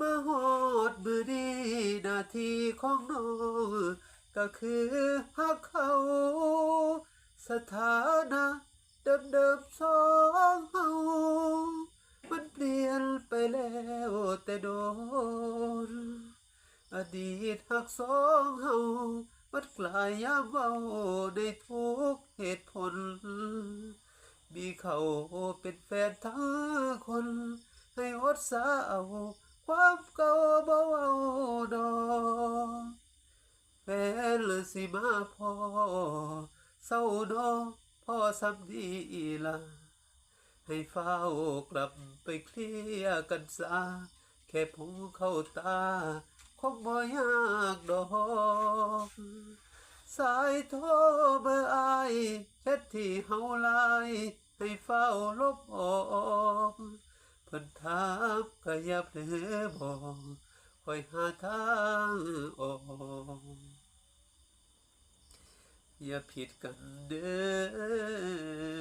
มาฮอดมือนี้หน้าที่ของน้องก็คือฮักเขาสถานะเดิมๆสองเฮามันเปลี่ยนไปแล้วแต่โดนอดีตฮักสองเฮามันกลายยามเว้าในทุกเหตุผลมีเขาเป็นแฟนทั้งคนให้อดสาเอาความเก่าบ่เว้าดอกแฟนหรือสิมาพอเศร้าดอกพ่อสำดีล่ะให้เฝ้ากลับไปเคลียร์กันซะแค่ผู้เข้าตาคงบ่ยากดอกสายโทรเบอร์อายแชทที่เฮาไลน์ให้เฝ้าลบออกเพิ่นถามก็อย่าเผลอบอกคอยหาทางออกอย่าผิดกันเด้อ